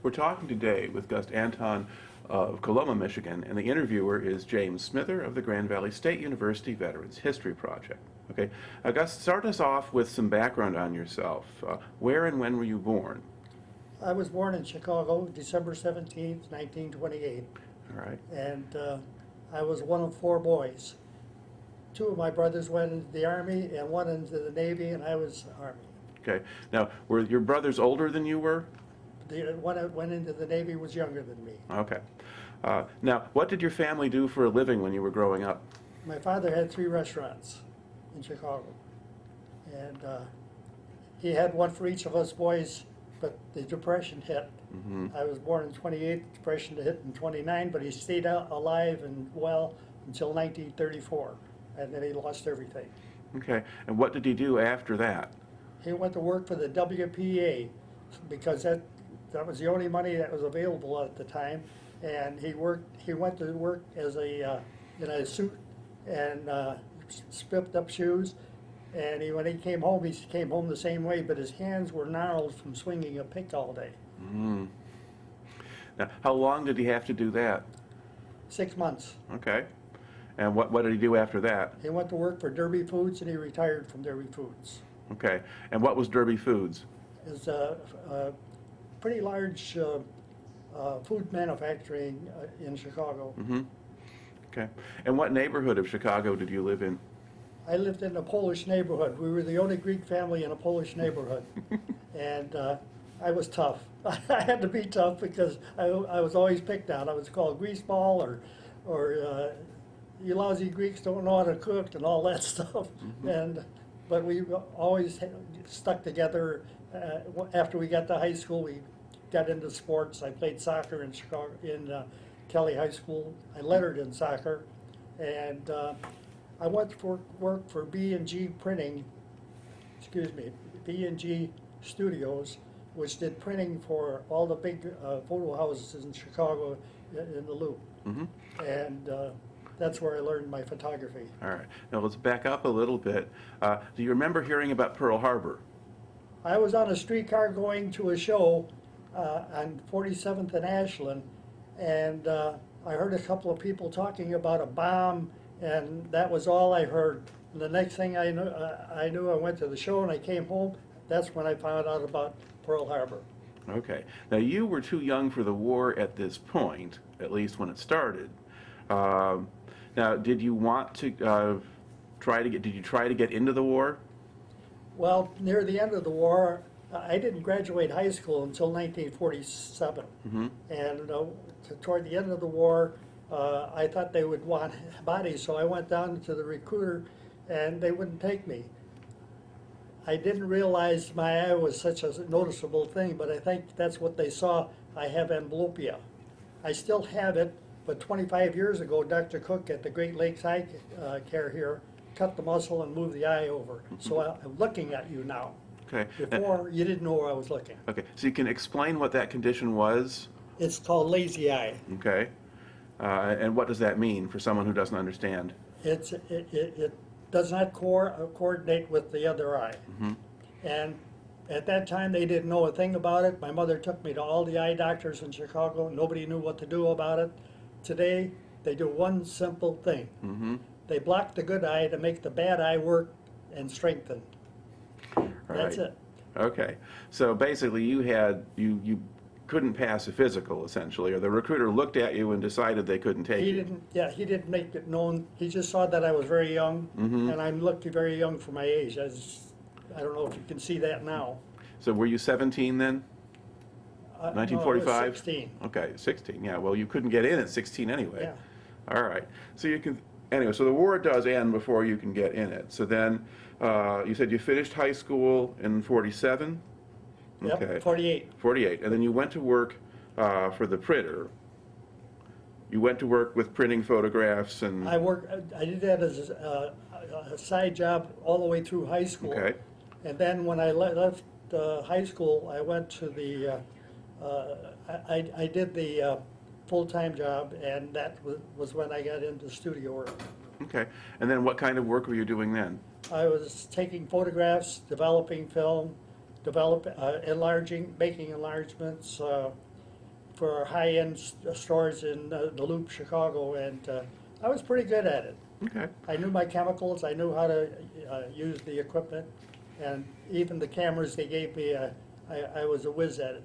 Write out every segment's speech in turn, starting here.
We're talking today with Gust Anton of Coloma, Michigan, and the interviewer is James Smither of the Grand Valley State University Veterans History Project. Okay, Gust, start us off with some background on yourself. Where and when were you born? I was born in Chicago, December 17th, 1928, All right. and I was one of four boys. Two of my brothers went into the Army and one into the Navy, and I was Army. Okay. Now, were your brothers older than you were? The one that went into the Navy was younger than me. Okay. Now, what did your family do for a living when you were growing up? My father had 3 restaurants in Chicago, and he had one for each of us boys, but the Depression hit. Mm-hmm. I was born in 28, the Depression hit in 29, but he stayed out alive and well until 1934, and then he lost everything. Okay. And what did he do after that? He went to work for the WPA because that was the only money that was available at the time, and he went to work as a in a suit and spiffed up shoes, and when he came home the same way, but his hands were gnarled from swinging a pick all day. Mm. Now, how long did he have to do that? 6 months. Okay. And what did he do after that? He went to work for Derby Foods, and he retired from Derby Foods. Okay. And what was Derby Foods? It's a pretty large food manufacturing in Chicago. Mm-hmm. Okay. And what neighborhood of Chicago did you live in? I lived in a Polish neighborhood. We were the only Greek family in a Polish neighborhood. And I was tough. I had to be tough because I was always picked on. I was called greaseball or you lousy Greeks don't know how to cook and all that stuff. Mm-hmm. But we always stuck together. After we got to high school, we got into sports. I played soccer in Chicago, in Kelly High School. I lettered in soccer, and I went to work for B&G Printing. Excuse me, B&G Studios, which did printing for all the big photo houses in Chicago in the Loop, Mm-hmm. and that's where I learned my photography. All right. Now let's back up a little bit. Do you remember hearing about Pearl Harbor? I was on a streetcar going to a show on 47th and Ashland, and I heard a couple of people talking about a bomb, and that was all I heard. And the next thing I knew I went to the show and I came home. That's when I found out about Pearl Harbor. Okay. Now you were too young for the war at this point, at least when it started. Now, did you want to did you try to get into the war? Well, near the end of the war, I didn't graduate high school until 1947. Mm-hmm. And toward the end of the war, I thought they would want bodies, so I went down to the recruiter, and they wouldn't take me. I didn't realize my eye was such a noticeable thing, but I think that's what they saw. I have amblyopia. I still have it, but 25 years ago, Dr. Cook at the Great Lakes Eye Care here cut the muscle and moved the eye over. So I'm looking at you now. Okay. Before, you didn't know where I was looking. Okay. So you can explain what that condition was? It's called lazy eye. Okay. And what does that mean for someone who doesn't understand? It does not coordinate with the other eye. Mm-hmm. And at that time, they didn't know a thing about it. My mother took me to all the eye doctors in Chicago. Nobody knew what to do about it. Today, they do one simple thing. Mm-hmm. They block the good eye to make the bad eye work and strengthen. That's it. Okay. So basically you couldn't pass a physical, essentially, or the recruiter looked at you and decided they couldn't take He you. didn't make it known. He just saw that I was very young, Mm-hmm. and I'm looking very young for my age. I don't know if you can see that now. So were you 17 then? No, 1945? I was 16. Okay, 16. Yeah, well, you couldn't get in at 16 anyway. Yeah. All right. So you can, anyway, so the war does end before you can get in it. So then you said you finished high school in 47? Yep, Okay. 48. 48. And then you went to work for the printer. You went to work with printing photographs and... I did that as a side job all the way through high school. Okay. And then when I left high school, I went to the, I did the full-time job, and that was when I got into studio work. Okay. And then what kind of work were you doing then? I was taking photographs, developing film, enlarging, making enlargements, for high-end stores in the Loop, Chicago, and I was pretty good at it. Okay. I knew my chemicals, I knew how to use the equipment, and even the cameras they gave me, I was a whiz at it.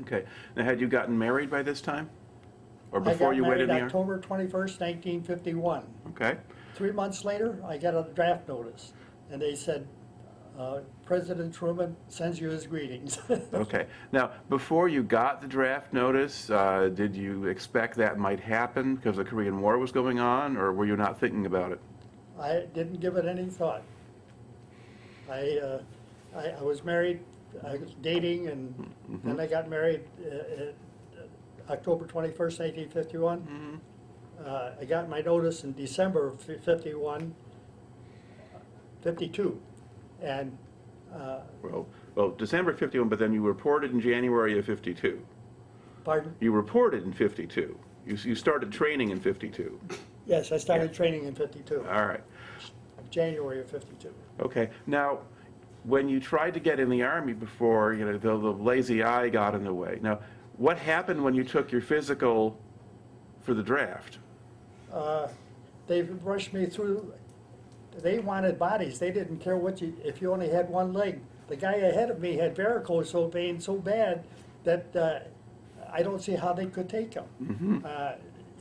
Okay. Now, had you gotten married by this time? Or before you went in the I Army? got married October 21st, 1951. Okay. 3 months later, I got a draft notice, and they said, President Truman sends you his greetings. Okay. Now, before you got the draft notice, did you expect that might happen because the Korean War was going on, or were you not thinking about it? I didn't give it any thought. I was married, I was dating, and then I got married October 21st, 1951. I got my notice in December of 52. And Well, December 51, but then you reported in January of 52. pardon? You reported in 52. You started training in 52. Yes, I started training in 52, All right. January of 52. Okay. Now, when you tried to get in the Army before, the lazy eye got in the way. Now, what happened when you took your physical for the draft? They rushed me through. They wanted bodies. They didn't care if you only had one leg. The guy ahead of me had varicose vein so bad that I don't see how they could take him.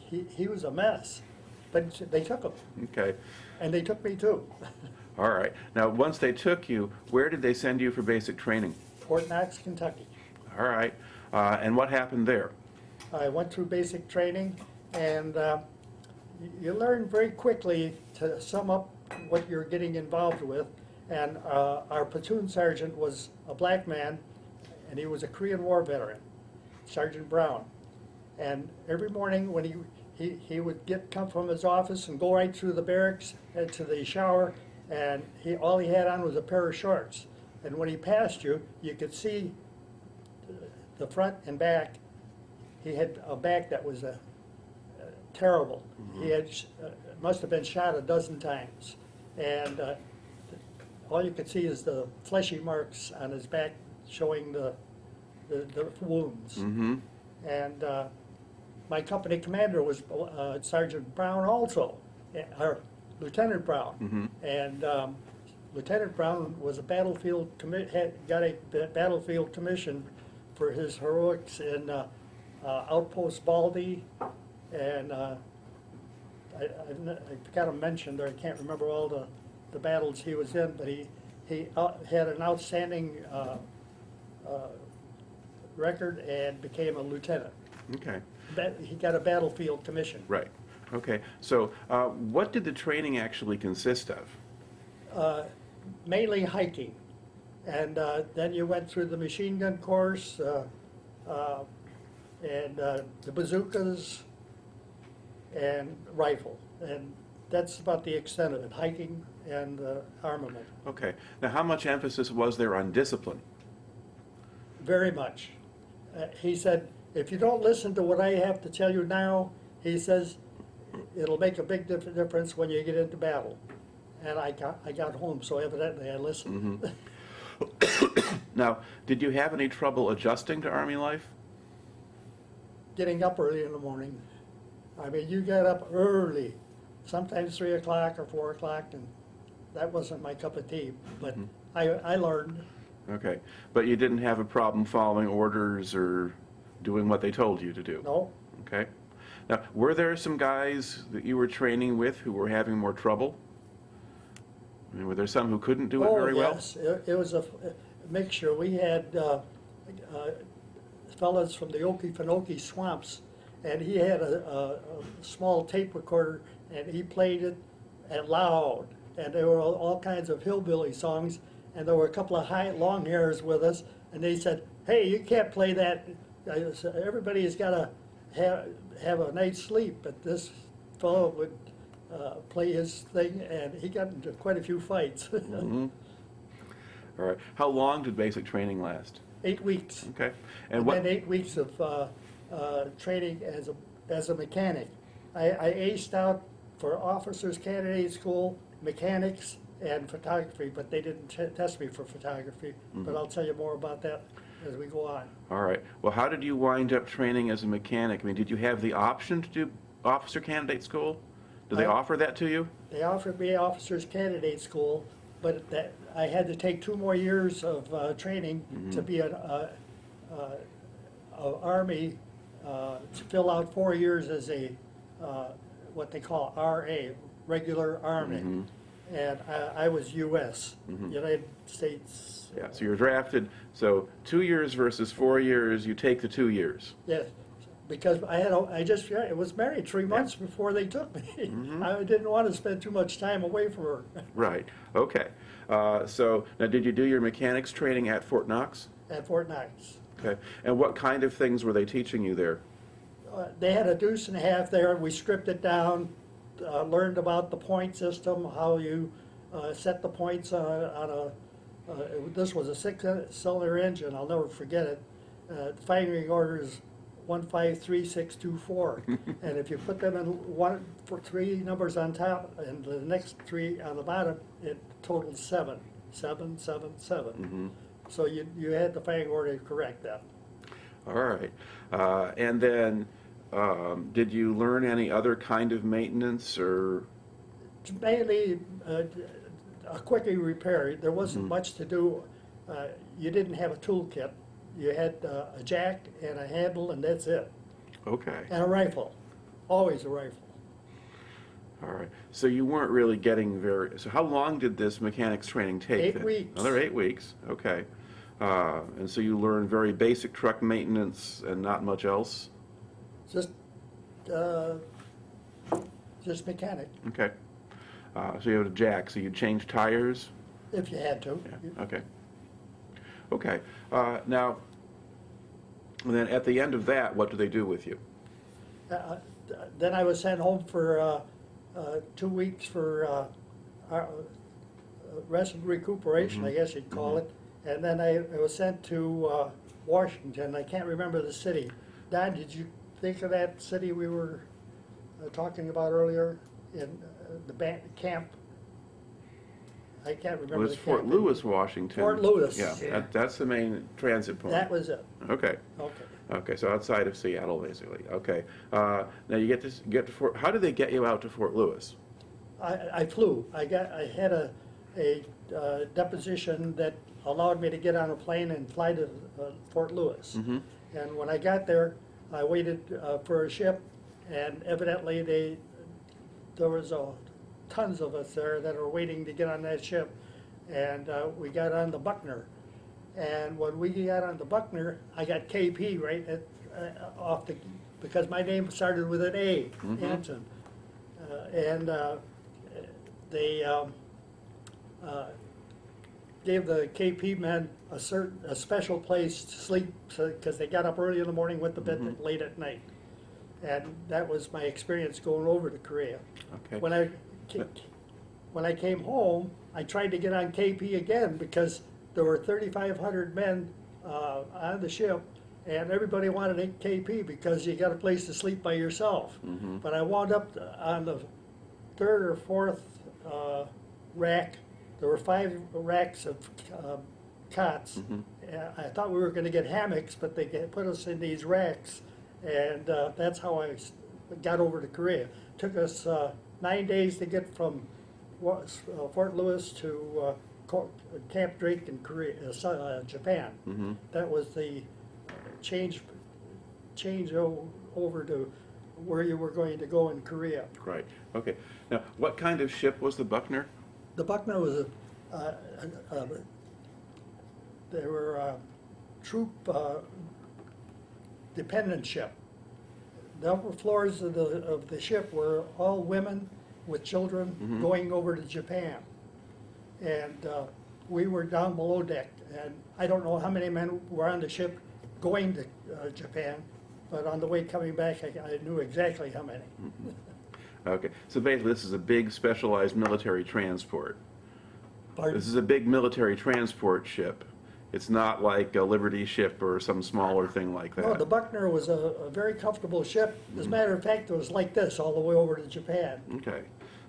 He was a mess, but they took him, Okay. and they took me too. All right. Now, once they took you, where did they send you for basic training? Fort Knox, Kentucky. All right. And what happened there? I went through basic training, and you learn very quickly to sum up what you're getting involved with. And our platoon sergeant was a black man, and he was a Korean War veteran, Sergeant Brown. And every morning when he would come from his office and go right through the barracks to the shower, and all he had on was a pair of shorts. And when he passed you, you could see the front and back. He had a back that was terrible. He had must have been shot a dozen times, and all you could see is the fleshy marks on his back showing the wounds. And my company commander was Sergeant Brown also, or Lieutenant Brown. And Lieutenant Brown was a got a battlefield commission for his heroics in Outpost Baldy, and I got to mention there, I can't remember all the battles he was in, but he had an outstanding record and became a lieutenant. Okay. He got a battlefield commission. Right. Okay. So, what did the training actually consist of? Mainly hiking, and then you went through the machine gun course, and the bazookas, and rifle, and that's about the extent of it, hiking and armament. Okay. Now, how much emphasis was there on discipline? Very much. He said, if you don't listen to what I have to tell you now, he says, it'll make a big difference when you get into battle. And I got home, so evidently I listened. Now, did you have any trouble adjusting to Army life? Getting up early in the morning. I mean, you get up early, sometimes 3 o'clock or 4 o'clock, and that wasn't my cup of tea, but I learned. Okay. But you didn't have a problem following orders or doing what they told you to do? No. Okay. Now, were there some guys that you were training with who were having more trouble? I mean, were there some who couldn't do it very well? Yes, it was a mixture. We had fellas from the Okefenokee swamps, and he had a small tape recorder, and he played it loud, and there were all kinds of hillbilly songs, and there were a couple of long hairs with us, and they said, hey, you can't play that. Everybody's got to have a night's sleep, but this fellow would play his thing, and he got into quite a few fights. All right. How long did basic training last? 8 weeks. Okay. And then 8 weeks of training as a mechanic. I aced out for officers candidate school, mechanics, and photography, but they didn't test me for photography. But I'll tell you more about that as we go on. All right. Well, how did you wind up training as a mechanic? I mean, did you have the option to do officer candidate school? Did they offer that to you? They offered me officers candidate school, but that I had to take 2 more years of training to be an Army, to fill out 4 years as a what they call RA, regular Army. And I was U.S., United States. Yeah. So you're drafted. So 2 years versus 4 years. You take the 2 years. Yes, because I was married 3 months before they took me. I didn't want to spend too much time away from her. Right. Okay. So now, did you do your mechanics training at Fort Knox? At Fort Knox. Okay. And what kind of things were they teaching you there? They had a deuce and a half there. We stripped it down, learned about the point system, how you set the points on a. This was a 6-cylinder engine. I'll never forget it. Firing order is 153624, and if you put them in for 3 numbers on top and the next 3 on the bottom, it totaled 7, 7, 7, 7. So you had the firing order correct then. All right. And then, did you learn any other kind of maintenance or? Mainly a quickie repair. There wasn't much to do. You didn't have a toolkit. You had a jack and a handle, and that's it. Okay. And a rifle. Always a rifle. All right. So you weren't really getting very. So how long did this mechanics training take? 8 then? weeks. Another 8 weeks. Okay. And so you learned very basic truck maintenance and not much else. Just mechanic, Okay. So you had a jack. So you changed tires. if you had to. Yeah. Okay. Okay. Now, and then at the end of that, what do they do with you? Then I was sent home for 2 weeks for rest and recuperation, I guess you'd call it. And then I was sent to Washington. I can't remember the city. Don, did you think of that city we were talking about earlier in the camp? I can't remember. Well, it's the Fort camp. Lewis, Washington. Fort Lewis. Yeah, Yeah. that's the main transit point. That was it. Okay. Okay. Okay, so outside of Seattle, basically. Okay. Now you get to Fort. How did they get you out to Fort Lewis? I flew. I had a deposition that allowed me to get on a plane and fly to Fort Lewis. And when I got there, I waited for a ship, and evidently there was tons of us there that were waiting to get on that ship, and we got on the Buckner. And when we got on the Buckner, I got KP right because my name started with an A, Anton, and they gave the KP men a special place to sleep because they got up early in the morning, went to bed late at night, and that was my experience going over to Korea. Okay. When I came home, I tried to get on KP again because there were 3,500 men on the ship, and everybody wanted a KP because you got a place to sleep by yourself. But I wound up on the 3rd or 4th rack. There were 5 racks of cots. I thought we were going to get hammocks, but they put us in these racks, and that's how I got over to Korea. Took us 9 days to get from Fort Lewis to Camp Drake in Korea, Japan. That was the change over to where you were going to go in Korea. Right. Okay. Now, what kind of ship was the Buckner? The Buckner was they were a troop dependent ship. The upper floors of the ship were all women with children going over to Japan. And we were down below deck, and I don't know how many men were on the ship going to Japan, but on the way coming back, I knew exactly how many. Okay, so basically this is a big specialized military transport. Pardon? This is a big military transport ship. It's not like a Liberty ship or some smaller thing like that. No, the Buckner was a very comfortable ship. As a matter of fact, it was like this all the way over to Japan. Okay,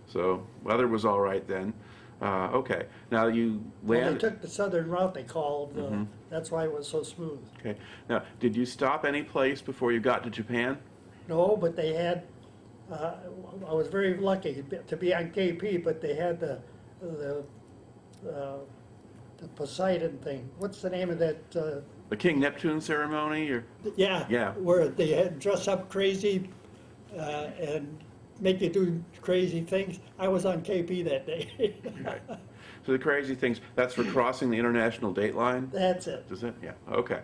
so weather was all right then. Okay. Now you Well, they landed. took the southern route, they called, Mhm. that's why it was so smooth. Okay. Now, did you stop any place before you got to Japan? No, but they had, uh, I was very lucky to be on KP, but they had the, uh, the Poseidon thing. What's the name of that, The King Neptune ceremony, or yeah. Yeah. Where they had dress up crazy, and make you do crazy things. I was on KP that day. okay. So the crazy things, that's for crossing the international date line? That's it. Is it? Yeah. Okay.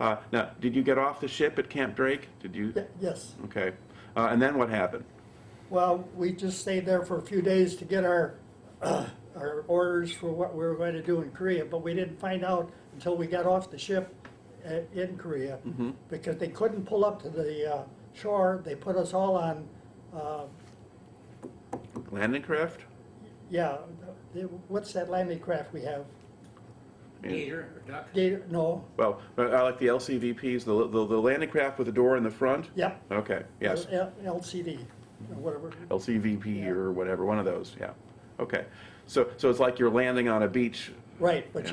Now, did you get off the ship at Camp Drake? Did you? Yes. Okay. And then what happened? Well, we just stayed there for a few days to get our orders for what we were going to do in Korea, but we didn't find out until we got off the ship in Korea, because they couldn't pull up to the shore. They put us all on, Landing craft? yeah, what's that landing craft we have? Gator or duck? Gator, no, Well, I like the LCVPs, the landing craft with the door in the front? yep. Okay, yes. LCD, or whatever. LCVP Yeah. or whatever, one of those, yeah. Okay. So it's like you're landing on a beach. Right, but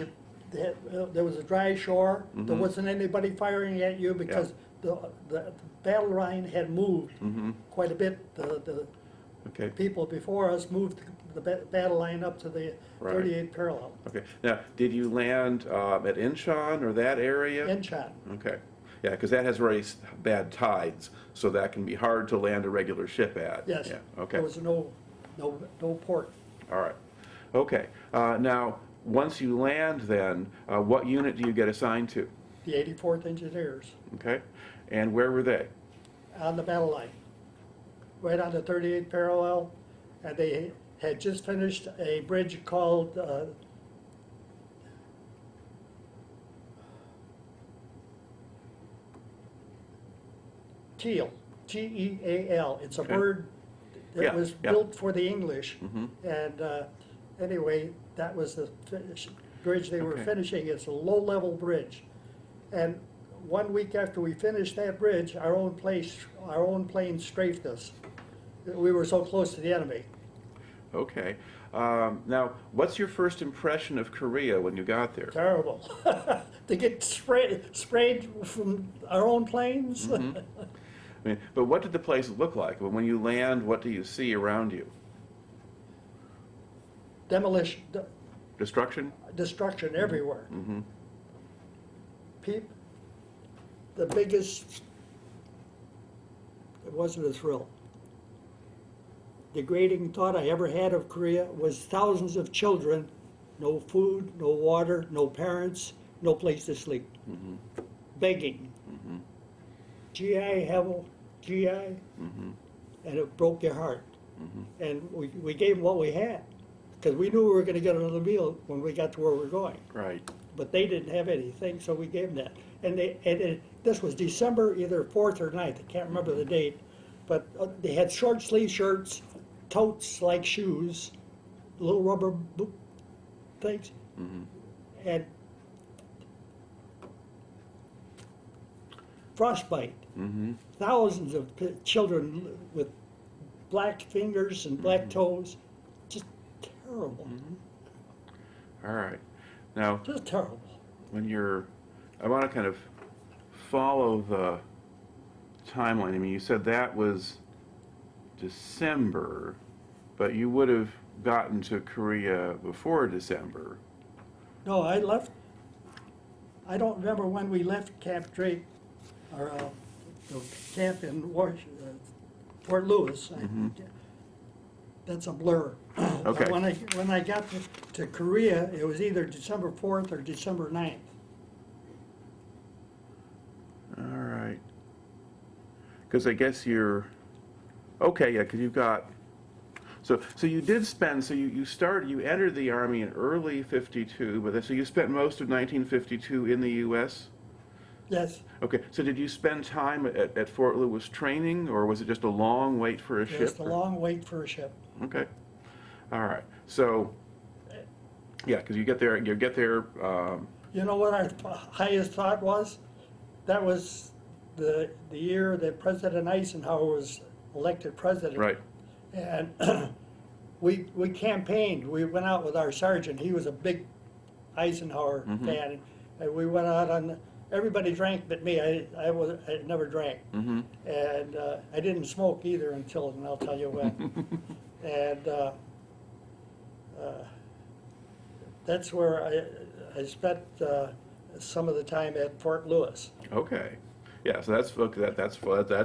Yeah. there was a dry shore, there wasn't anybody firing at you because the battle line had moved quite a bit. The Okay. people before us moved the battle line up to the Right. 38 parallel, Okay. Now, did you land at Incheon or that area? Incheon. Okay. Yeah, because that has very bad tides, so that can be hard to land a regular ship at. Yes. Yeah. Okay. There was no port. All right. Okay. Now, once you land, then what unit do you get assigned to? The 84th Engineers Okay. And where were they? on the battle line, right on the 38 parallel, and they had just finished a bridge called Teal, Geal. It's a Okay. bird that Yeah, was yeah. built for the English. And anyway, that was the bridge they were Okay. finishing. It's a low-level bridge. And 1 week after we finished that bridge, our own plane strafed us. We were so close to the enemy. Okay. Now, what's your first impression of Korea when you got there? Terrible. To get sprayed from our own planes. I mean, but what did the place look like? When you land, what do you see around you? Demolition, Destruction? destruction everywhere. Mm-hmm. The biggest, it wasn't a thrill. Degrading thought I ever had of Korea was thousands of children, no food, no water, no parents, no place to sleep, begging. GI, Hevel, GI, and it broke your heart. And we gave them what we had, because we knew we were going to get another meal when we got to where we were going. Right. But they didn't have anything, so we gave them that. And this was December either 4th or 9th, I can't remember the date, but they had short sleeve shirts, totes like shoes, little rubber boot things, and frostbite. Thousands of children with black fingers and black toes, just terrible, All right. Now, just terrible. I want to kind of follow the timeline. I mean, you said that was December, but you would have gotten to Korea before December. No, I left, I don't remember when we left Camp Drake, or the camp in Fort Lewis. That's a blur. Okay. But when I got to Korea, it was either December 4th or December 9th. All right. Because I guess okay, yeah, because you've got, so you did spend, so you entered the Army in early 52, but so you spent most of 1952 in the U.S.? Yes, Okay, so did you spend time at Fort Lewis training, or was it just a long wait for a ship? just a long wait for a ship. Okay, all right. So, yeah, because you get there. You know what our highest thought was? That was the year that President Eisenhower was elected president. Right. And we campaigned. We went out with our sergeant. He was a big Eisenhower fan, and we went out on. Everybody drank but me. I never drank, and I didn't smoke either until, and I'll tell you when. And that's where I spent some of the time at Fort Lewis. Okay. Yeah, so that's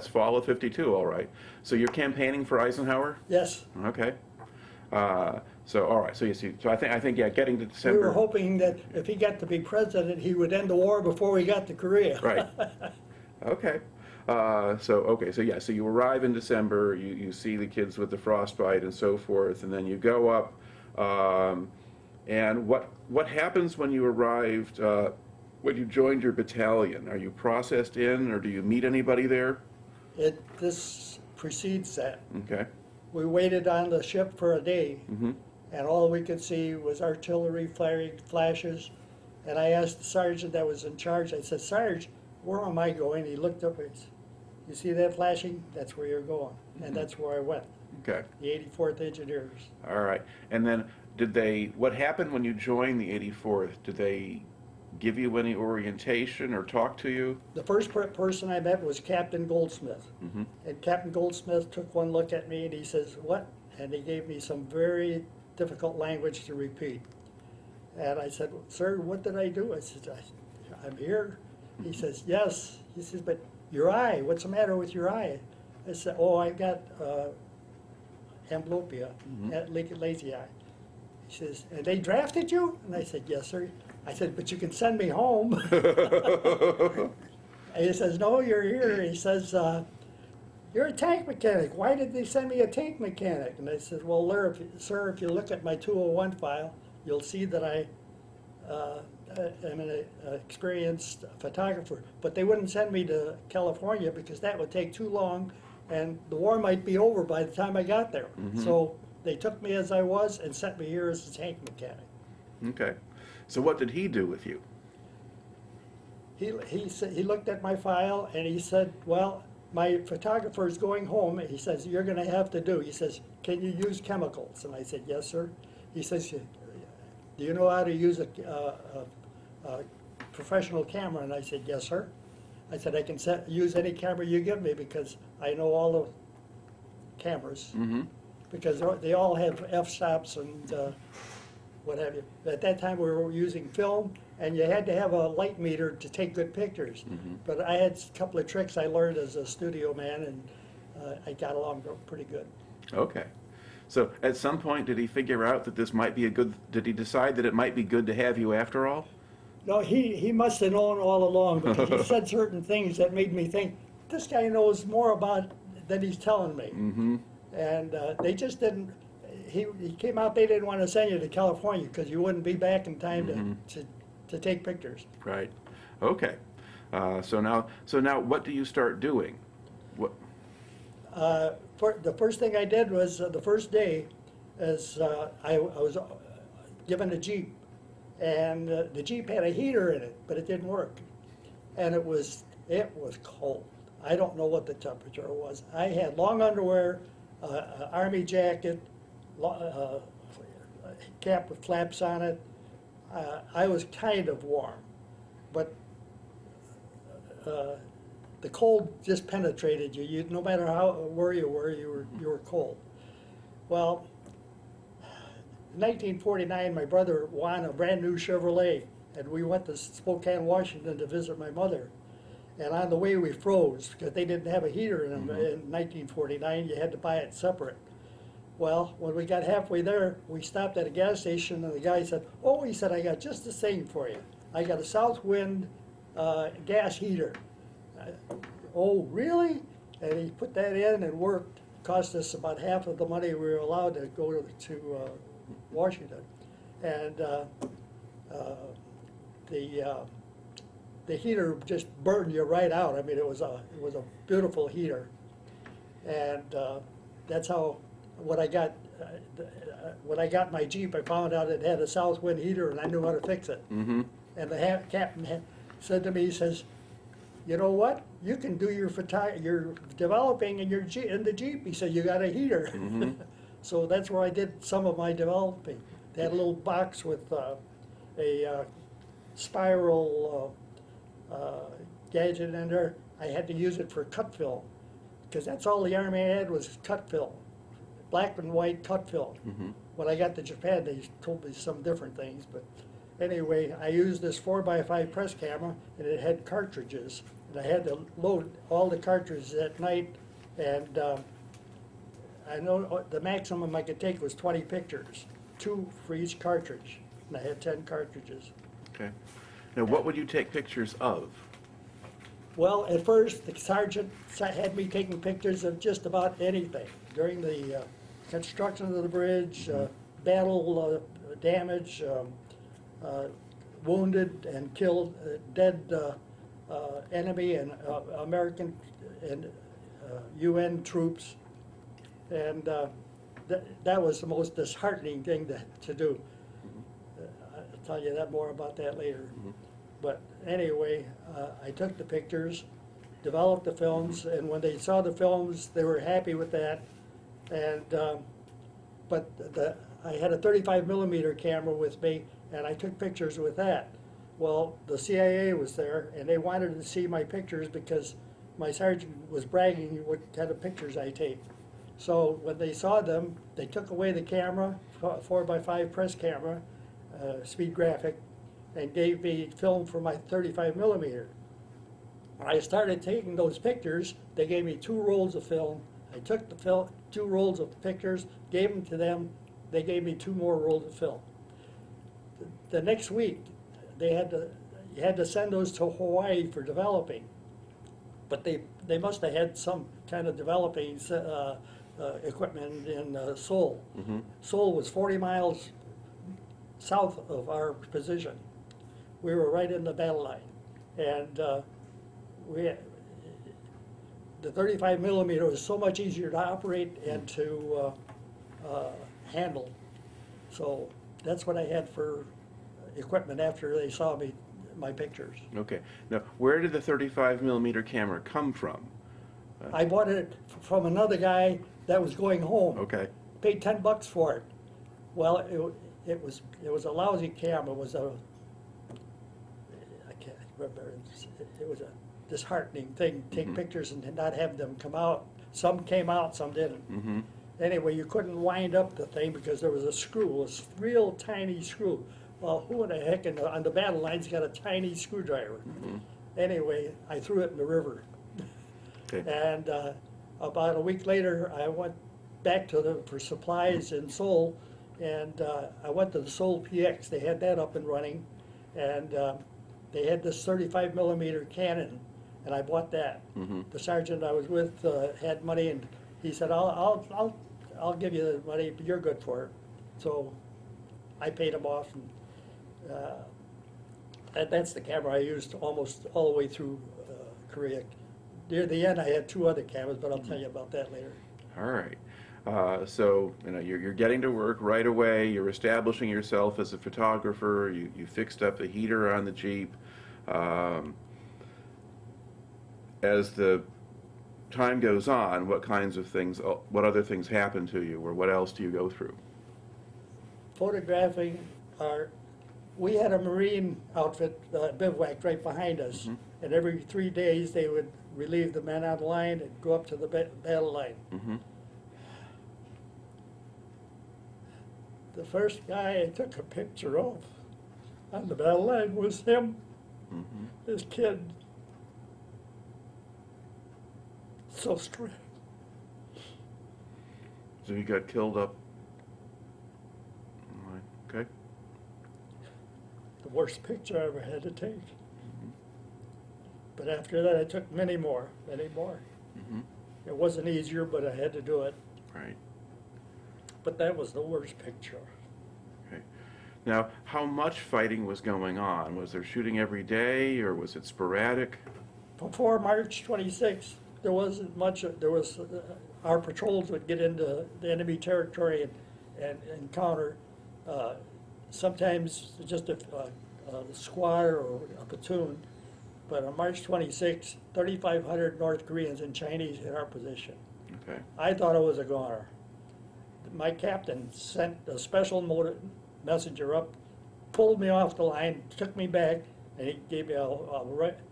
fall of '52, all right. So you're campaigning for Eisenhower? Yes, Okay. So all right. So you see. So I think yeah, getting to we December. were hoping that if he got to be president, he would end the war before we got to Korea. Right. Okay. So yeah. So you arrive in December. You see the kids with the frostbite and so forth, and then you go up. And what happens when you arrived? When you joined your battalion, are you processed in, or do you meet anybody there? This precedes that. Okay. We waited on the ship for a day, Mm-hmm. and all we could see was artillery flaring flashes. And I asked the sergeant that was in charge, I said, Sarge, where am I going? He looked up and he said, you see that flashing? That's where you're going. And that's where I went, Okay. the 84th Engineers. All right. And then what happened when you joined the 84th? Did they give you any orientation or talk to you? The first person I met was Captain Goldsmith. Mm-hmm. And Captain Goldsmith took one look at me and he says, what? And he gave me some very difficult language to repeat. And I said, sir, what did I do? I said, I'm here. He says, yes. He says, but your eye, what's the matter with your eye? I said, oh, I got amblyopia, lazy eye. He says, and they drafted you? And I said, yes, sir. I said, but you can send me home. And he says, no, you're here. He says, you're a tank mechanic. Why did they send me a tank mechanic? And I said, well, sir, if you look at my 201 file, you'll see that I am an experienced photographer. But they wouldn't send me to California because that would take too long, and the war might be over by the time I got there. So they took me as I was and sent me here as a tank mechanic. Okay. So what did he do with you? He looked at my file and he said, well, my photographer is going home. He says, you're going to have to do. He says, can you use chemicals? And I said, yes, sir. He says, do you know how to use a professional camera? And I said, yes, sir. I said, I can use any camera you give me because I know all the cameras. Because they all have f-stops and what have you. At that time, we were using film, and you had to have a light meter to take good pictures. But I had a couple of tricks I learned as a studio man, and I got along pretty good. Okay. So at some point, did he figure out that this might be did he decide that it might be good to have you after all? No, he must have known all along, because he said certain things that made me think, this guy knows more about than he's telling me. And they just didn't. He came out. They didn't want to send you to California because you wouldn't be back in time to take pictures. Right. Okay. So now, what do you start doing? What? The first thing I did was the first day, is I was given a Jeep, and the Jeep had a heater in it, but it didn't work, and it was cold. I don't know what the temperature was. I had long underwear, army jacket, cap with flaps on it. I was kind of warm, but the cold just penetrated you. No matter where you were, you were cold. Well, in 1949, my brother won a brand new Chevrolet, and we went to Spokane, Washington to visit my mother. And on the way we froze because they didn't have a heater in them in 1949. You had to buy it separate. Well, when we got halfway there, we stopped at a gas station, and the guy said, oh, he said, I got just the same for you. I got a Southwind gas heater. Oh, really? And he put that in and worked. Cost us about half of the money we were allowed to go to Washington. And the heater just burned you right out. I mean, it was a beautiful heater. And that's how, when I got my Jeep, I found out it had a Southwind heater, and I knew how to fix it. And the captain said to me, he says, you know what? You can do your developing in the Jeep. He said, you got a heater. So that's where I did some of my developing. They had a little box with a spiral gadget in there. I had to use it for cut film, because that's all the Army had was cut film, black and white cut film. Mm-hmm. When I got to Japan, they told me some different things, but anyway, I used this 4x5 press camera, and it had cartridges, and I had to load all the cartridges at night, and I know the maximum I could take was 20 pictures, 2 for each cartridge, and I had 10 cartridges. Okay. Now, what would you take pictures of? Well, at first, the sergeant had me taking pictures of just about anything during the construction of the bridge, battle damage, wounded and killed, dead enemy and American and UN troops. And that was the most disheartening thing to do. I'll tell you that more about that later. But anyway, I took the pictures, developed the films, and when they saw the films, they were happy with that. And but I had a 35 millimeter camera with me, and I took pictures with that. Well, the CIA was there, and they wanted to see my pictures because my sergeant was bragging what kind of pictures I take. So when they saw them, they took away the camera, 4x5 press camera, speed graphic, and gave me film for my 35 millimeter. When I started taking those pictures, they gave me 2 rolls of film. I took the 2 rolls of pictures, gave them to them. They gave me 2 more rolls of film. The next week, you had to send those to Hawaii for developing. But they must have had some kind of developing equipment in Seoul. Mm-hmm. Seoul was 40 miles south of our position. We were right in the battle line. And the 35 millimeter was so much easier to operate and to handle. So that's what I had for equipment after they saw my pictures. Okay. Now, where did the 35 millimeter camera come from? I bought it from another guy that was going home. Okay. Paid $10 for it. Well, it was a lousy camera. It was I can't remember. It was a disheartening thing. Take pictures and not have them come out. Some came out, some didn't. Mm-hmm. Anyway, you couldn't wind up the thing because there was a screw, a real tiny screw. Well, who in the heck on the battle lines got a tiny screwdriver? Mm-hmm. Anyway, I threw it in the river. Okay. And about a week later, I went back for supplies in Seoul, and I went to the Seoul PX. They had that up and running, and they had this 35 millimeter Canon, and I bought that. Mm-hmm. The sergeant I was with had money, and he said, "I'll give you the money, but you're good for it." So I paid him off, and that's the camera I used almost all the way through Korea. Near the end, I had 2 other cameras, but I'll tell you about that later. All right. So you're getting to work right away. You're establishing yourself as a photographer. You fixed up the heater on the Jeep. As the time goes on, what other things happen to you, or what else do you go through? Photographing we had a Marine outfit bivouac right behind us, and every 3 days they would relieve the men on the line and go up to the battle line. Mm-hmm. The first guy I took a picture of on the battle line was him, Mm-hmm. this kid. So strange. So he got killed up. All right. Okay. The worst picture I ever had to take. But after that, I took many more. Mm-hmm. It wasn't easier, but I had to do it. Right. But that was the worst picture. Okay. Now, how much fighting was going on? Was there shooting every day, or was it sporadic? Before March 26th, there wasn't much. There was our patrols would get into the enemy territory and encounter sometimes just a squad or a platoon. But on March 26th, 3,500 North Koreans and Chinese hit our position. Okay. I thought it was a goner. my captain sent a special messenger up, pulled me off the line, took me back, and he gave me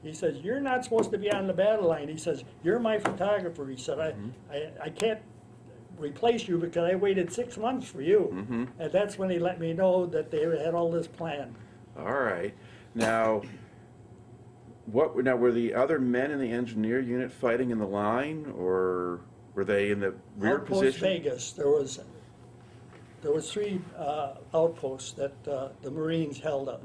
he says, "You're not supposed to be on the battle line." He says, "You're my photographer." He said, I can't replace you because I waited 6 months for you. And that's when he let me know that they had all this planned. All right. Now, were the other men in the engineer unit fighting in the line, or were they in the rear Outpost position? Vegas, there was 3 outposts that the Marines held up.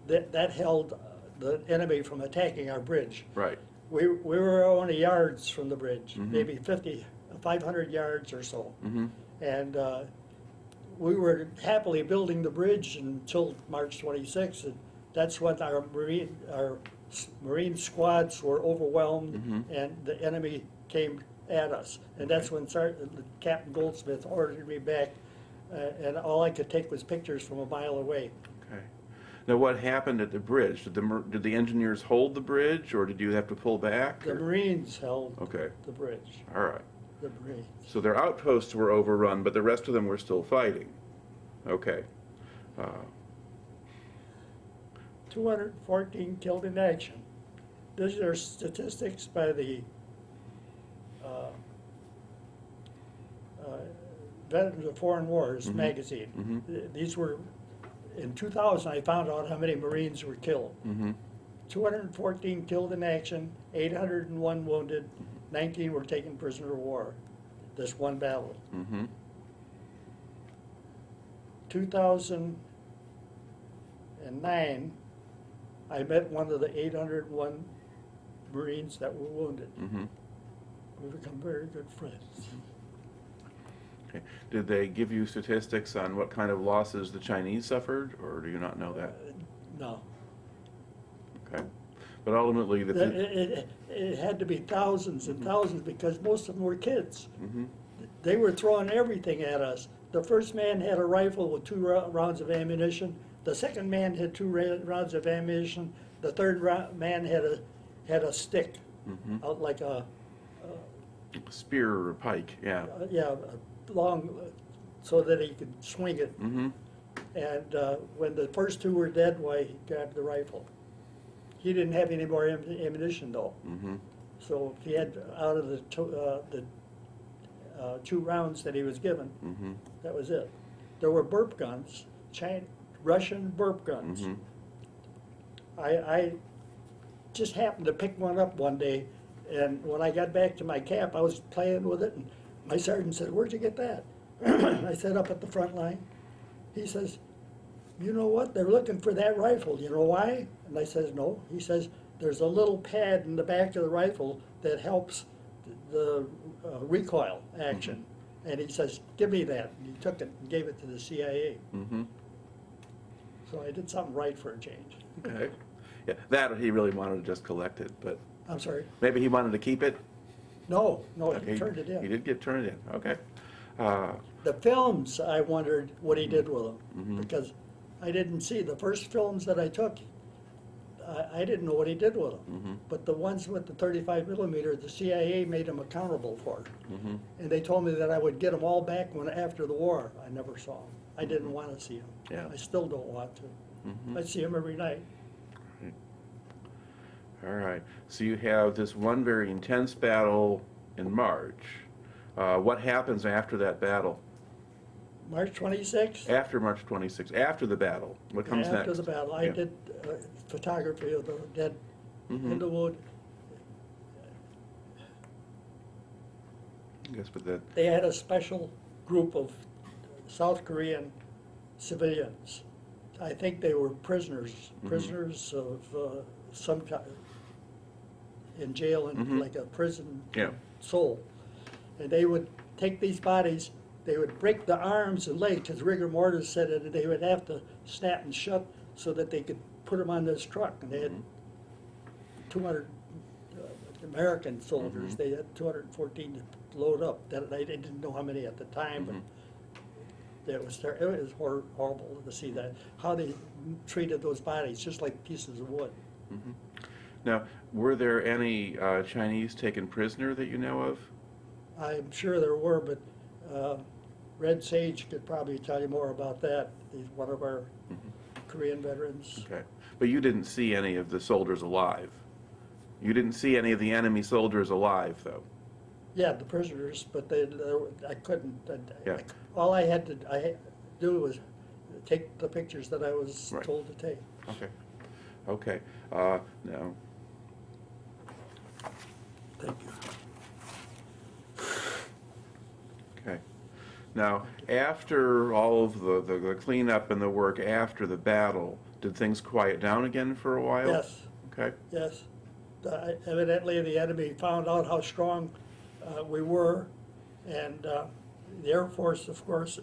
That held the enemy from attacking our bridge. Right. We were only yards from the bridge, maybe 500 yards or so. And we were happily building the bridge until March 26th. And that's when our Marine squads were overwhelmed and the enemy came at us. And that's when Captain Goldsmith ordered me back, and all I could take was pictures from a mile away. Okay. Now, what happened at the bridge? Did the engineers hold the bridge, or did you have to pull back? The Marines held Okay. the bridge. All right. The Marines. So their outposts were overrun, but the rest of them were still fighting. Okay. 214 killed in action. These are statistics by the Veterans of Foreign Wars magazine. These were, in 2000, I found out how many Marines were killed. 214 killed in action, 801 wounded, 19 were taken prisoner of war. This one battle. 2009, I met one of the 801 Marines that were wounded. We've become very good friends. Okay. Did they give you statistics on what kind of losses the Chinese suffered, or do you not know that? No. Okay. But ultimately, It had to be thousands and thousands because most of them were kids. They were throwing everything at us. The first man had a rifle with 2 rounds of ammunition. The second man had 2 rounds of ammunition. The third man had a stick, out like a spear or a pike, yeah. long, so that he could swing it. And when the first 2 were dead, why, he grabbed the rifle. He didn't have any more ammunition though. So if he had, out of the 2 rounds that he was given, that was it. There were burp guns, Russian burp guns. I just happened to pick one up one day, and when I got back to my camp, I was playing with it, and my sergeant said, "Where'd you get that?" I said, "Up at the front line." He says, "You know what? They're looking for that rifle. You know why?" And I says, "No." He says, "There's a little pad in the back of the rifle that helps the recoil action." And he says, "Give me that." And he took it and gave it to the CIA. So I did something right for a change. Okay. Yeah, that he really wanted to just collect it, but I'm sorry? maybe he wanted to keep it? No, Okay. he turned it in. He did get turned in, okay. The films, I wondered what he did with them, because I didn't see the first films that I took. I didn't know what he did with them, but the ones with the 35 millimeter, the CIA made him accountable for, and they told me that I would get them all back after the war. I never saw them. I didn't want to see them. Yeah. I still don't want to. I see them every night. All right, so you have this one very intense battle in March. What happens after that battle? March 26th. After March 26th, after the battle, what comes next? After the battle, I Yeah. did photography of the dead in the wood. I guess, but that, They had a special group of South Korean civilians. I think they were prisoners of some kind, in jail in like a prison yeah, soul. And they would take these bodies, they would break the arms and legs, because rigor mortis said it, and they would have to snap and shut so that they could put them on this truck. And they had 200 American soldiers. They had 214 to load up. That I didn't know how many at the time, but it was horrible to see that, how they treated those bodies, just like pieces of wood. now, were there any Chinese taken prisoner that you know of? I'm sure there were, but Red Sage could probably tell you more about that. He's one of our Korean veterans. Okay. But you didn't see any of the soldiers alive? You didn't see any of the enemy soldiers alive, though? Yeah, the prisoners, but I couldn't. Yeah. All I had to do was take the pictures that I was Right. told to take. Okay. Okay. Now, Thank you. okay. Now, after all of the cleanup and the work after the battle, did things quiet down again for a while? Yes, Okay. yes. Evidently, the enemy found out how strong we were, and the Air Force, of course,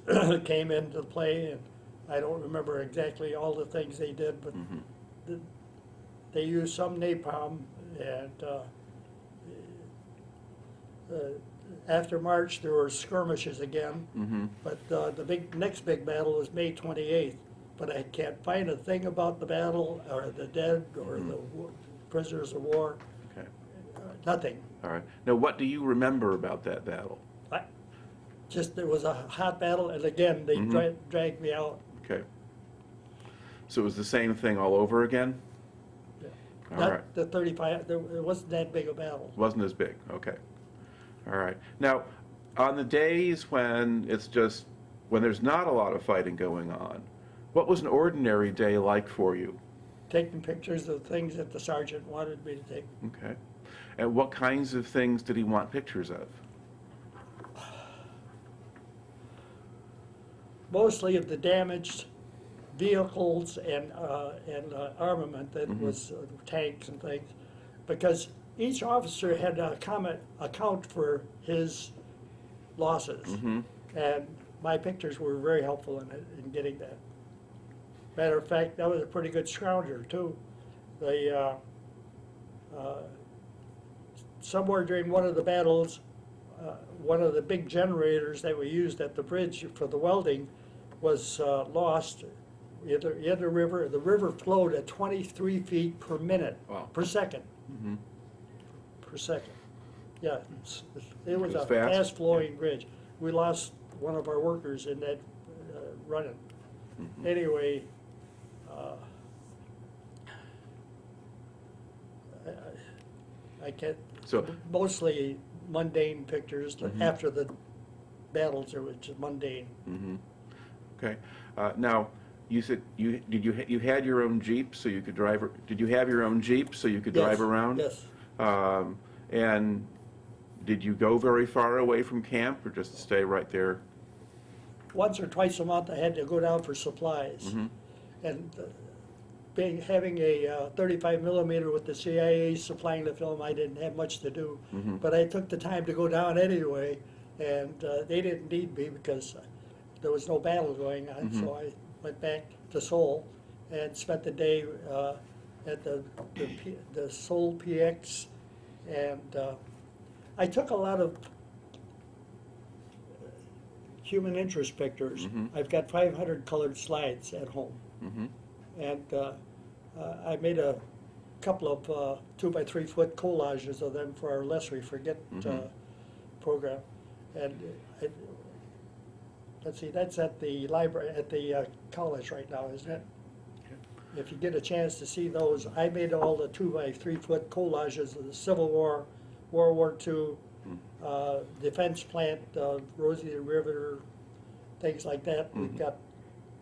came into play, and I don't remember exactly all the things they did, but they used some napalm, and after March, there were skirmishes again, but the next big battle was May 28th, but I can't find a thing about the battle, or the dead, or the prisoners of war, Okay. nothing. All right. Now, what do you remember about that battle? Just, it was a hot battle, and again, they dragged me out. Okay. So it was the same thing all over again? Yeah. All Not right. the 35, it wasn't that big a battle. Wasn't as big. Okay. All right. Now, on the days when when there's not a lot of fighting going on, what was an ordinary day like for you? Taking pictures of things that the sergeant wanted me to take. Okay. And what kinds of things did he want pictures of? Mostly of the damaged vehicles and armament that was tanks and things, because each officer had to account for his losses, and my pictures were very helpful in getting that. Matter of fact, that was a pretty good scrounger too. Somewhere during one of the battles, one of the big generators that we used at the bridge for the welding was lost in the river. The river flowed at 23 feet per minute, Wow. per second. Per second. Yeah, it was It was a fast? fast-flowing bridge. We lost one of our workers in that running. Anyway, I can't, So, mostly mundane pictures. After the battles, it was just mundane. okay. Now, you said you had your own Jeep so you could drive. Did you have your own Jeep so you could drive Yes, around? Yes. And did you go very far away from camp, or just stay right there? Once or twice a month, I had to go down for supplies. And having a 35 millimeter with the CIA supplying the film, I didn't have much to do. But I took the time to go down anyway, and they didn't need me because there was no battle going on. So I went back to Seoul and spent the day at the Seoul PX, and I took a lot of human interest pictures. I've got 500 colored slides at home, and I made a couple of 2x3 foot collages of them for our Lest We Forget program. And let's see, that's at the library, at the college right now, isn't it? If you get a chance to see those, I made all the 2x3 foot collages of the Civil War, World War II, defense plant, Rosie the Riveter, things like that. We've got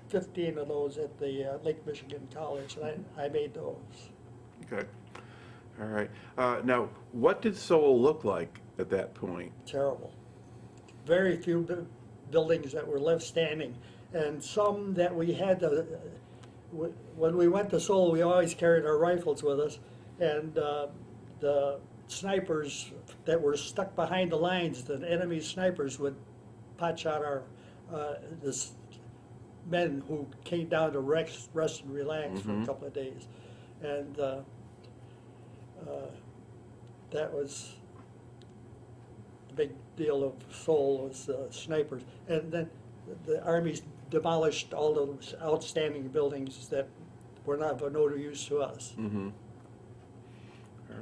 15 of those at the Lake Michigan College, and I made those. Okay. All right. Now, what did Seoul look like at that point? Terrible. Very few buildings that were left standing, and some that we had to, when we went to Seoul, we always carried our rifles with us, and the snipers that were stuck behind the lines, the enemy snipers would potshot our men who came down to rest and relax for a couple of days. And that was the big deal of Seoul, was snipers. And then the armies demolished all those outstanding buildings that were not of no use to us. All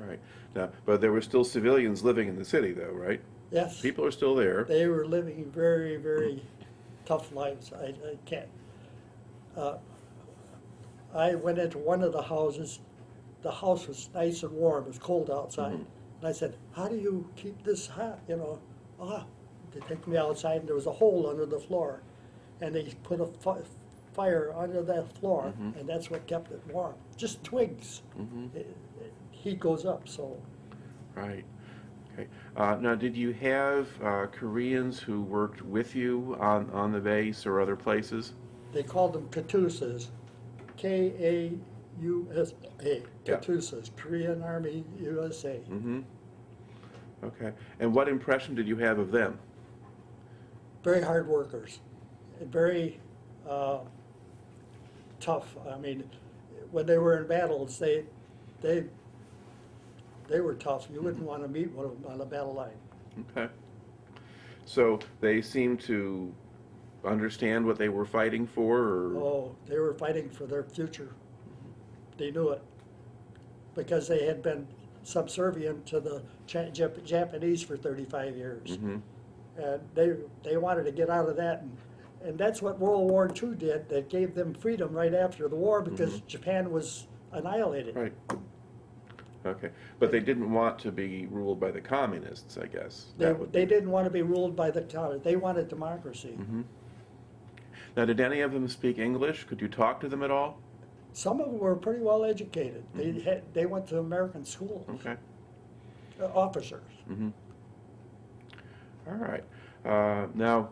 right. Now, but there were still civilians living in the city, though, right? Yes. People are still there. They were living very, very tough lives. I can't. Uh, I went into one of the houses. The house was nice and warm. It was cold outside. Mhm. And I said, "How do you keep this hot?" They took me outside, and there was a hole under the floor, and they put a fire under that floor, Mhm. and that's what kept it warm. Just twigs. Mhm. Heat goes up, so Right. Okay. Now, did you have Koreans who worked with you on the base or other places? they called them Katusas, Kausa, Yeah. Katusas, Korean Army USA. Mm-hmm. Okay. And what impression did you have of them? Very hard workers, and very tough. I mean, when they were in battles, they were tough. You wouldn't want to meet one of them on the battle line. Okay. So they seemed to understand what they were fighting for, or? Oh, they were fighting for their future. They knew it because they had been subservient to the Japanese for 35 years. Mm-hmm. And they wanted to get out of that, and that's what World War II did. That gave them freedom right after the war because Mhm. Japan was annihilated. Right. Okay. But they didn't want to be ruled by the communists, I guess. They didn't want to be ruled by the communists. They wanted democracy. Mm-hmm. Now, did any of them speak English? Could you talk to them at all? Some of them were pretty well educated. They went to American schools. Okay. Officers. Mm-hmm. All right. Now,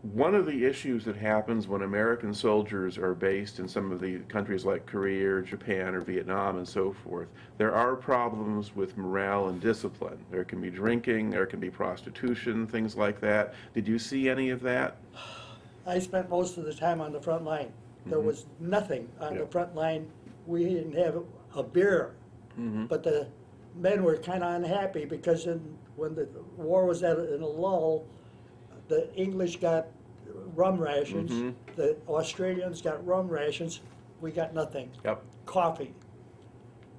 one of the issues that happens when American soldiers are based in some of the countries like Korea or Japan or Vietnam and so forth, there are problems with morale and discipline. There can be drinking, there can be prostitution, things like that. Did you see any of that? I spent most of the time on the front line. There Mhm. was nothing on Yeah. the front line. We didn't have a beer. Mm-hmm. But the men were kind of unhappy because when the war was in a lull, the English got rum rations, Mhm. the Australians got rum rations, we got nothing. Yep. Coffee.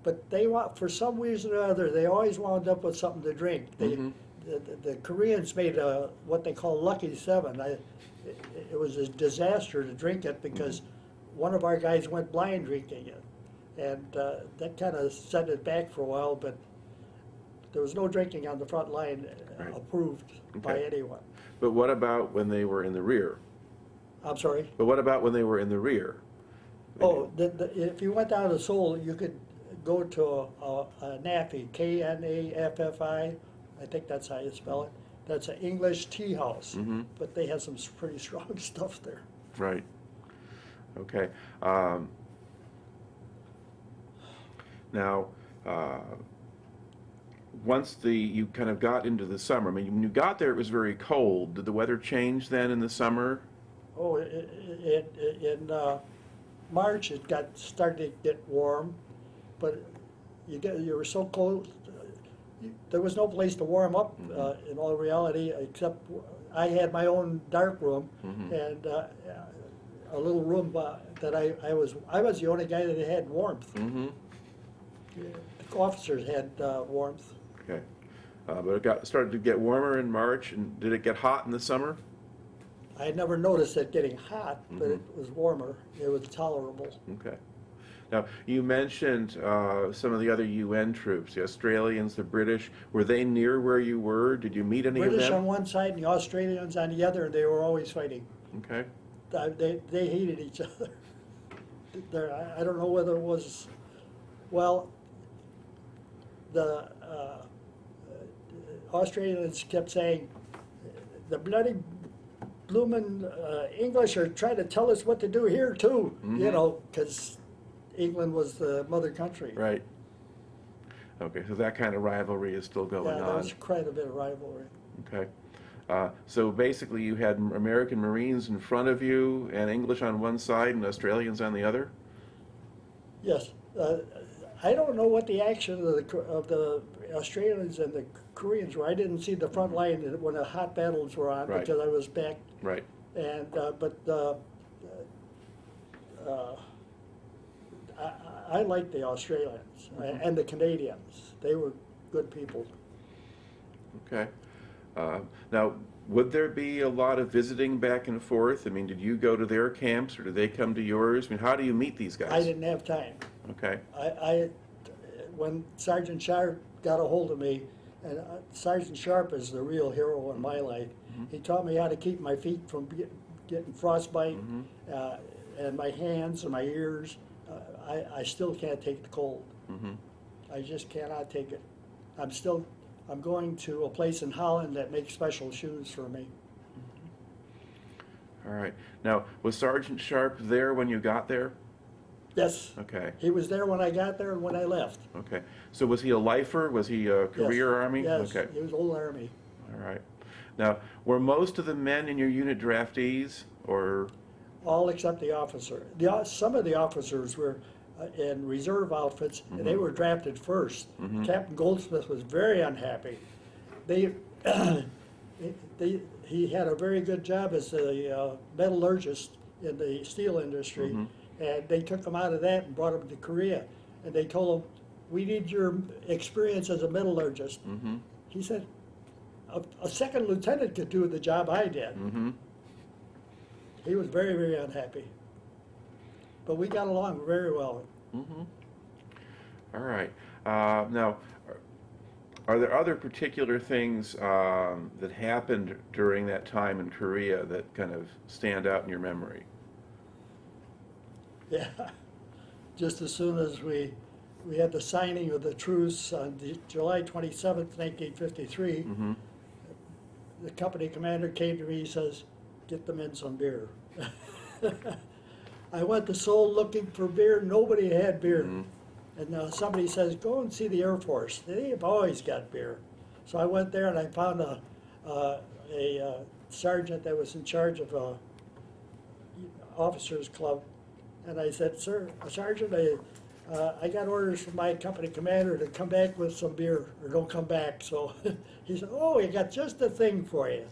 But for some reason or other, they always wound up with something to drink. Mhm. The Koreans made what they call Lucky Seven. It was a disaster to drink it because one of our guys went blind drinking it. And that kind of set it back for a while, but there was no drinking on the front line Right. approved by Okay. anyone. But what about when they were in the rear? I'm sorry? But what about when they were in the rear? Oh, if you went down to Seoul, you could go to a NAFI, Knaffi. I think that's how you spell it. That's an English tea house, Mhm. but they have some pretty strong stuff there. Right. Okay. Now, once you kind of got into the summer, I mean, when you got there, it was very cold. Did the weather change then in the summer? Oh, in March it started to get warm, but you were so cold. There was no place to warm up in all reality, except I had my own dark room Mhm. and a little room that I was the only guy that had warmth. Mm-hmm. The officers had warmth. Okay. But it started to get warmer in March, and did it get hot in the summer? I had never noticed it getting hot, but it was warmer. It was tolerable. Okay. Now, you mentioned some of the other UN troops, the Australians, the British. Were they near where you were? Did you meet any British of them? on one side and the Australians on the other, and they were always fighting. Okay. They hated each other. I don't know whether it was, well, the Australians kept saying, the bloody bloomin' English are trying to tell us what to do here too, Mhm. because England was the mother country. Right. Okay, so that kind of rivalry is still going Yeah, there on. was quite a bit of rivalry. Okay. So basically, you had American Marines in front of you, and English on one side, and Australians on the other. Yes. I don't know what the action of the Australians and the Koreans were. I didn't see the front line when the hot battles were on Right. because I was back. Right. And I liked the Australians and the Canadians. They were good people. Okay. Now, would there be a lot of visiting back and forth? I mean, did you go to their camps or did they come to yours? I mean, how do you meet these guys? I didn't have time. Okay. When Sergeant Sharp got a hold of me, and Sergeant Sharp is the real hero in my life. He taught me how to keep my feet from getting frostbite, and my hands and my ears. I still can't take the cold. I just cannot take it. I'm going to a place in Holland that makes special shoes for me. All right. Now, was Sergeant Sharp there when you got there? Yes. Okay. He was there when I got there and when I left. Okay. So was he a lifer? Was he a career Yes. Army? Yes, Okay. he was old Army. All right. Now, were most of the men in your unit draftees, or? All except the officer. Some of the officers were in reserve outfits, and they were drafted first. Captain Goldsmith was very unhappy. He had a very good job as a metallurgist in the steel industry, and they took him out of that and brought him to Korea. And they told him, "We need your experience as a metallurgist." He said, a second lieutenant could do the job I did. He was very, very unhappy. But we got along very well. All right. Now, are there other particular things that happened during that time in Korea that kind of stand out in your memory? Yeah. Just as soon as we had the signing of the truce on July 27th, 1953, the company commander came to me and says, "Get the men some beer." I went to Seoul looking for beer. Nobody had beer. And somebody says, "Go and see the Air Force. They've always got beer." So I went there and I found a sergeant that was in charge of a officers club. And I said, "Sir, Sergeant, I got orders from my company commander to come back with some beer, or don't come back." So he said, "Oh, I got just the thing for you."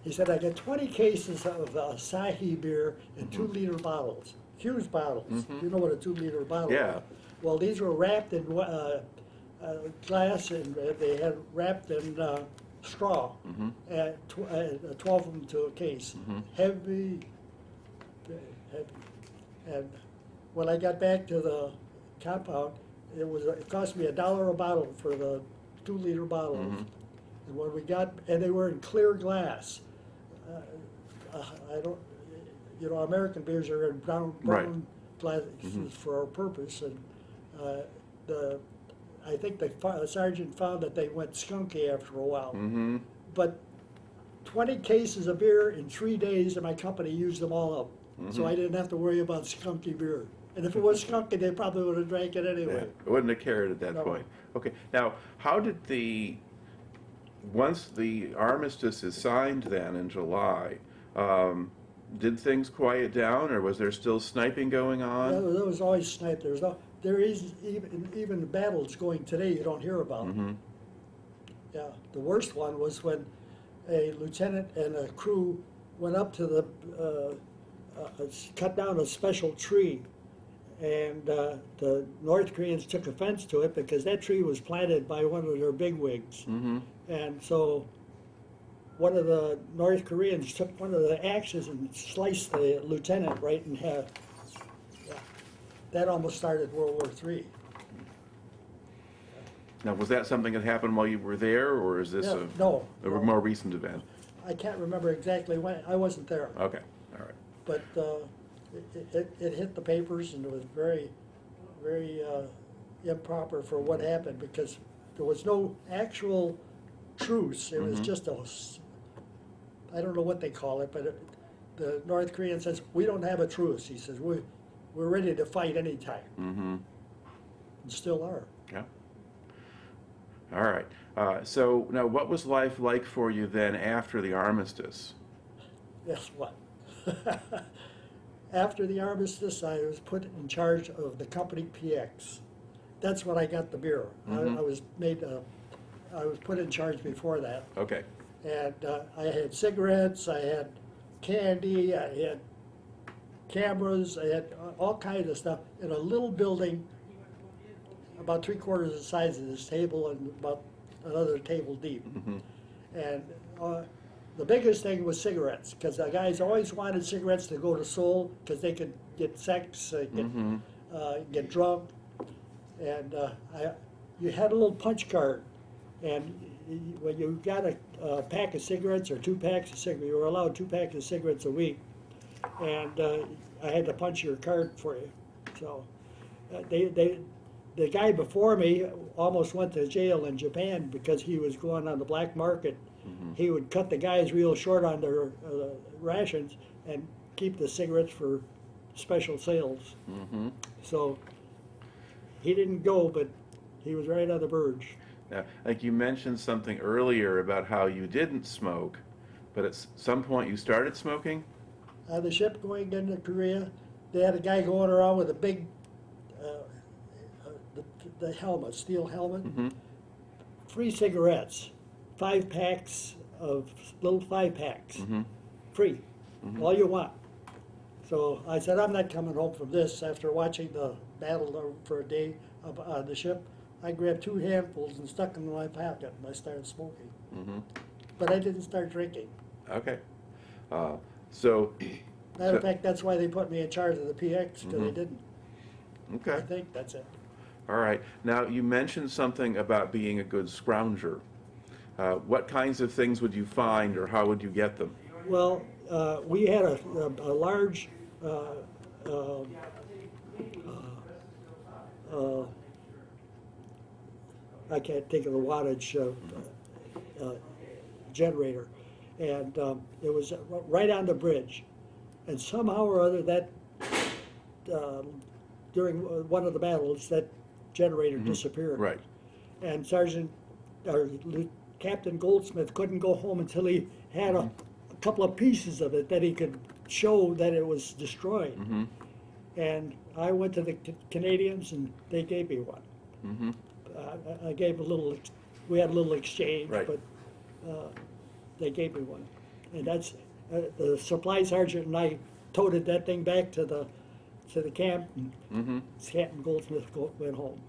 He said, "I got 20 cases of Asahi beer in 2-liter bottles, huge bottles. You know what a 2-liter bottle Yeah. is? Well, these were wrapped in glass, and they had wrapped in straw, and 12 of them to a case. Heavy, heavy. And when I got back to the compound, it cost me $1 a bottle for the 2-liter bottles. And when we got, and they were in clear glass. I don't, American beers are in brown Right. glasses for our purpose, and I think the sergeant found that they went skunky after a while. But 20 cases of beer in 3 days, and my company used them all up. So I didn't have to worry about skunky beer. And if it was skunky, they probably would have drank it anyway. Yeah, wouldn't have cared at that No. point. Okay. Now, how did once the armistice is signed then in July, did things quiet down, or was there still sniping going on? There was always snipe. There is even battles going today you don't hear about. Yeah, the worst one was when a lieutenant and a crew went up to the cut down a special tree, and the North Koreans took offense to it because that tree was planted by one of their bigwigs. And so one of the North Koreans took one of the axes and sliced the lieutenant right in half. Yeah. That almost started World War III. Now, was that something that happened while you were there, or is this Yeah, no, a more recent event? I can't remember exactly when. I wasn't there. Okay. All right. But it hit the papers, and it was very, very improper for what happened, because there was no actual truce. It was just I don't know what they call it, but the North Korean says, "We don't have a truce." He says, we're ready to fight anytime. And still are. Yeah. All right. So now, what was life like for you then after the armistice? Guess what? After the armistice, I was put in charge of the company PX. That's when I got the beer. I was put in charge before that. Okay. And I had cigarettes, I had candy, I had cameras, I had all kinds of stuff in a little building about 3/4 the size of this table and about another table deep. And the biggest thing was cigarettes, because the guys always wanted cigarettes to go to Seoul, because they could get sex, get drunk, and you had a little punch card, and when you got a pack of cigarettes or 2 packs of cigarettes, you were allowed 2 packs of cigarettes a week, and I had to punch your card for you. So the guy before me almost went to jail in Japan because he was going on the black market. He would cut the guys real short on their rations and keep the cigarettes for special sales. So he didn't go, but he was right on the verge. Now, like you mentioned something earlier about how you didn't smoke, but at some point you started smoking? On the ship going into Korea, they had a guy going around with a big the helmet, steel helmet, free cigarettes, 5 packs of little 5 packs, free, all you want. So I said, I'm not coming home from this. After watching the battle for a day on the ship, I grabbed 2 handfuls and stuck them in my pocket, and I started smoking. But I didn't start drinking. Okay. So. Matter of fact, that's why they put me in charge of the PX, because they didn't. Okay. I think that's it. All right. Now, you mentioned something about being a good scrounger. What kinds of things would you find, or how would you get them? Well, we had a large I can't think of the wattage generator, and it was right on the bridge, and somehow or other that during one of the battles that generator disappeared. Right. And Captain Goldsmith couldn't go home until he had a couple of pieces of it that he could show that it was destroyed. And I went to the Canadians and they gave me one. I gave a little, we had a little exchange, Right. but they gave me one. And that's, the supply sergeant and I toted that thing back to the camp, and Captain Goldsmith went home.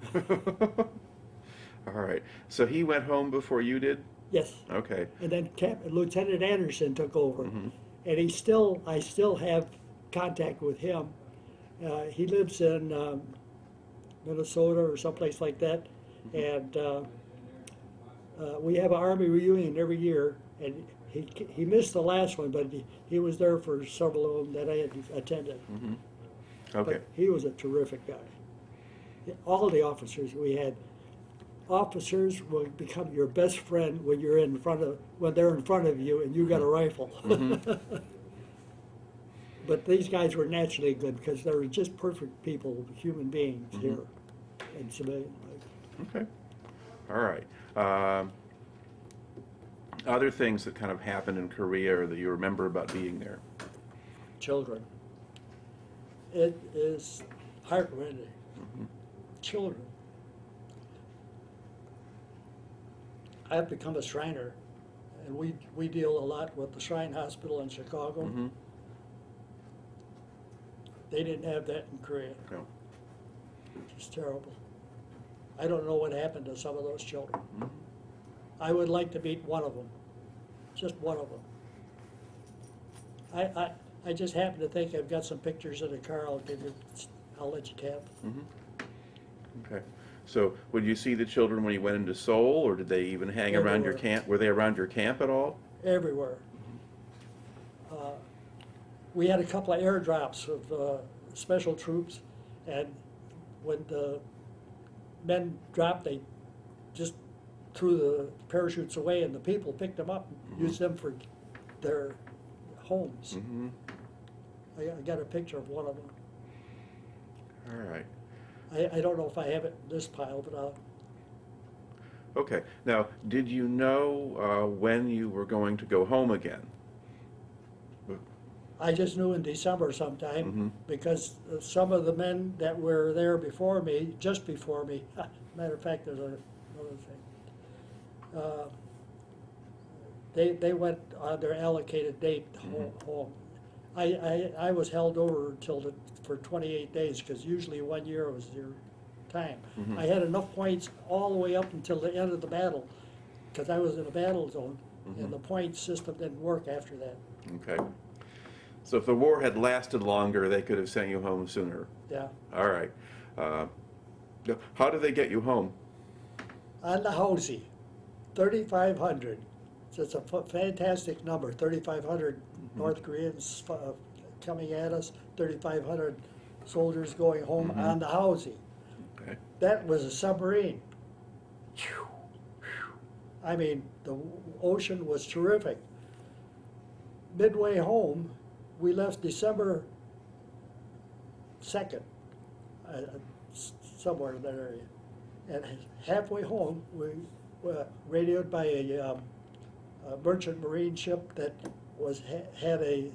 All right. So he went home before you did? Yes. Okay. And then Lieutenant Anderson took over, and I still have contact with him. He lives in Minnesota or someplace like that, and we have an Army reunion every year, and he missed the last one, but he was there for several of them that I had attended. Okay. But he was a terrific guy. All the officers we had. Officers will become your best friend when they're in front of you and you got a rifle. But these guys were naturally good because they were just perfect people, human beings here in civilian life. Okay. All right. Other things that kind of happened in Korea or that you remember about being there? Children. It is heartrending. Children. I've become a Shriner, and we deal a lot with the Shrine Hospital in Chicago. They didn't have that in Korea. No. It's terrible. I don't know what happened to some of those children. I would like to meet one of them, just one of them. I just happen to think I've got some pictures in the car. I'll let you have. Okay. So would you see the children when you went into Seoul, or did they even hang around your Everywhere. camp? Were they around your camp at all? Everywhere. We had a couple of airdrops of special troops, and when the men dropped, they just threw the parachutes away, and the people picked them up and used them for their homes. I got a picture of one of them. All right. I don't know if I have it in this pile, but I'll. Okay. Now, did you know when you were going to go home again? I just knew in December sometime, because some of the men that were there before me, just before me, matter of fact, there's another thing. They went on their allocated date home. I was held over until for 28 days, because usually 1 year was your time. I had enough points all the way up until the end of the battle, because I was in a battle zone, and the point system didn't work after that. Okay. So if the war had lasted longer, they could have sent you home sooner. Yeah. All right. Uh, how did they get you home? On the Housie, 3,500. It's a fantastic number, 3,500 North Koreans coming at us, 3,500 soldiers going home on the Housie. Okay. That was a submarine. I mean, the ocean was terrific. Midway home, we left December 2nd, somewhere in that area. And halfway home, we were radioed by a merchant marine ship that had a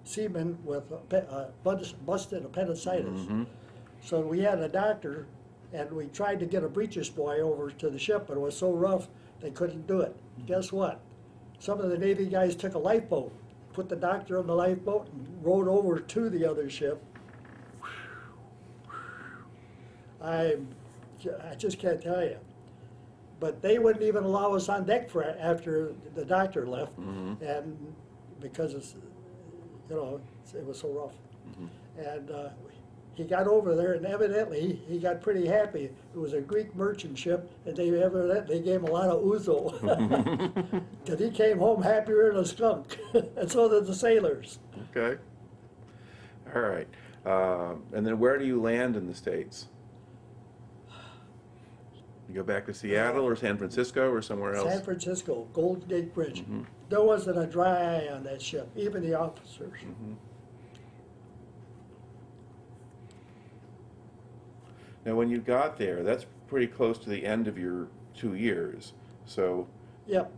seaman with busted appendicitis. So we had a doctor, and we tried to get a breeches boy over to the ship, but it was so rough they couldn't do it. Guess what? Some of the Navy guys took a lifeboat, put the doctor on the lifeboat, and rowed over to the other ship. I just can't tell you. But they wouldn't even allow us on deck for after the doctor left, and because it's, it was so rough. And he got over there, and evidently he got pretty happy. It was a Greek merchant ship, and they evidently gave him a lot of ouzo, because he came home happier than a skunk, and so did the sailors. Okay. All right. And then where do you land in the States? You go back to Seattle or San Francisco or somewhere else? San Francisco, Golden Gate Bridge. There wasn't a dry eye on that ship, even the officers. Now, when you got there, that's pretty close to the end of your 2 years. So, Yep,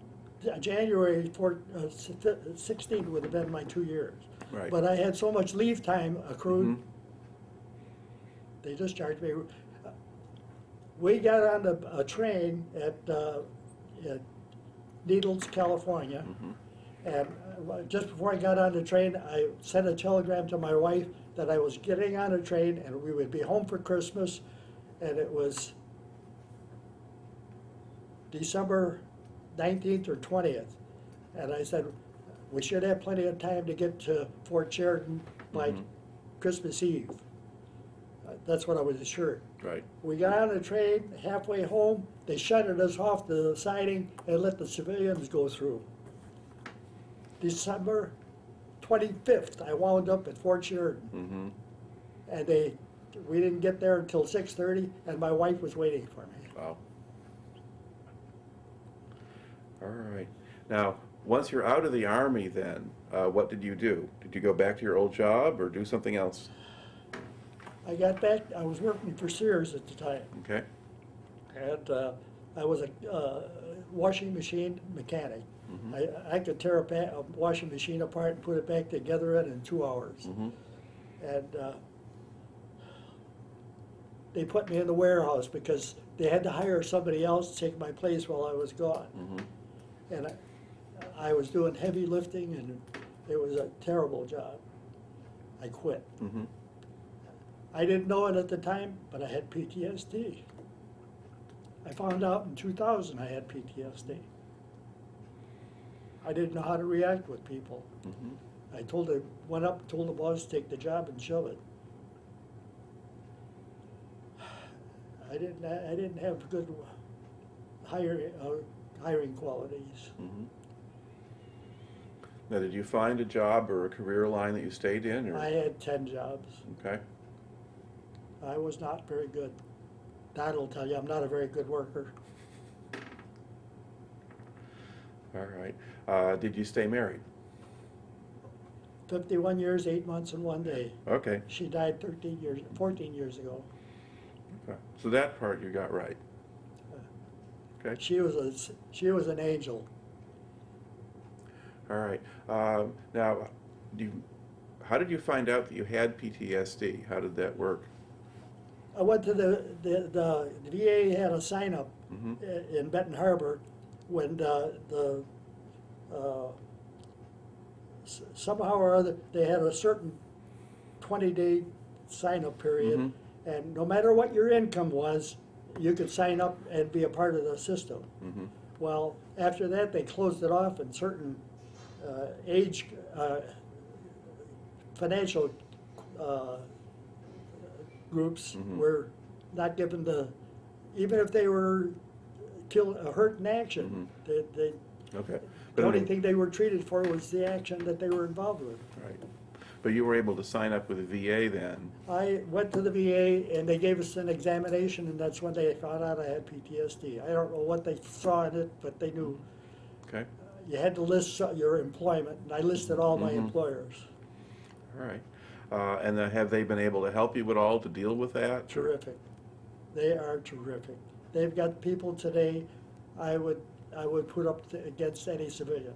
January 16th would have been my 2 years. right. But I had so much leave time accrued, they discharged me. We got on a train at Needles, California, and just before I got on the train, I sent a telegram to my wife that I was getting on a train and we would be home for Christmas, and it was December 19th or 20th. And I said, we should have plenty of time to get to Fort Sheridan by Christmas Eve. That's what I was assured. Right. We got on the train, halfway home, they shuttered us off the siding and let the civilians go through. December 25th, I wound up at Fort Sheridan. And we didn't get there until 6:30, and my wife was waiting for me. Wow. All right. Now, once you're out of the Army then, what did you do? Did you go back to your old job or do something else? I got back, I was working for Sears at the time, Okay. and I was a washing machine mechanic. I could tear a washing machine apart and put it back together in 2 hours. And they put me in the warehouse because they had to hire somebody else to take my place while I was gone. And I was doing heavy lifting, and it was a terrible job. I quit. I didn't know it at the time, but I had PTSD. I found out in 2000 I had PTSD. I didn't know how to react with people. I went up, told the boss to take the job and shove it. I didn't have good hiring qualities. Now, did you find a job or a career line that you stayed in? Or? I had 10 jobs. Okay. I was not very good. That'll tell you I'm not a very good worker. All right. Did you stay married? 51 years, 8 months, and 1 day. Okay. She died 14 years ago. Okay. So that part you got right. Okay. She was an angel. All right. Now, how did you find out that you had PTSD? How did that work? I went to the VA had a sign up in Benton Harbor when somehow or other they had a certain 20-day sign up period, and no matter what your income was, you could sign up and be a part of the system. Well, after that, they closed it off, and certain age, financial groups were not given the, even if they were killed, hurt in action, they, Okay. the I only mean- thing they were treated for was the action that they were involved with. Right. But you were able to sign up with the VA then? I went to the VA and they gave us an examination, and that's when they found out I had PTSD. I don't know what they saw in it, but they knew. Okay. You had to list your employment, and I listed all my employers. All right. And have they been able to help you at all to deal with that? Terrific. They are terrific. They've got people today I would put up against any civilian,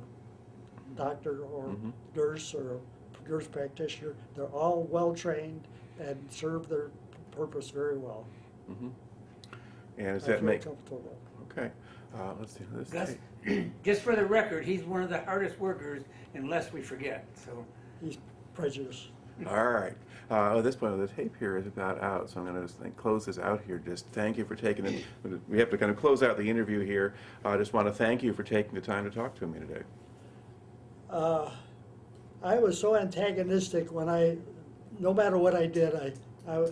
doctor or nurse or nurse practitioner. They're all well-trained and serve their purpose very well. And does I that feel make, comfortable. okay. Let's see, this Gus, tape. just for the record, he's one of the hardest workers, unless we forget, so. He's prejudiced. All right. At this point, the tape here is about out, so I'm going to just close this out here. Just thank you for taking it. We have to kind of close out the interview here. I just want to thank you for taking the time to talk to me today. I was so antagonistic when no matter what I did, I was,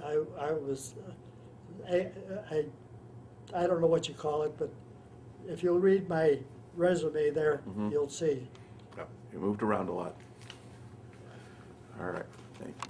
I don't know what you call it, but if you'll read my resume there, you'll see. Yeah, you moved around a lot. All right. Thank you.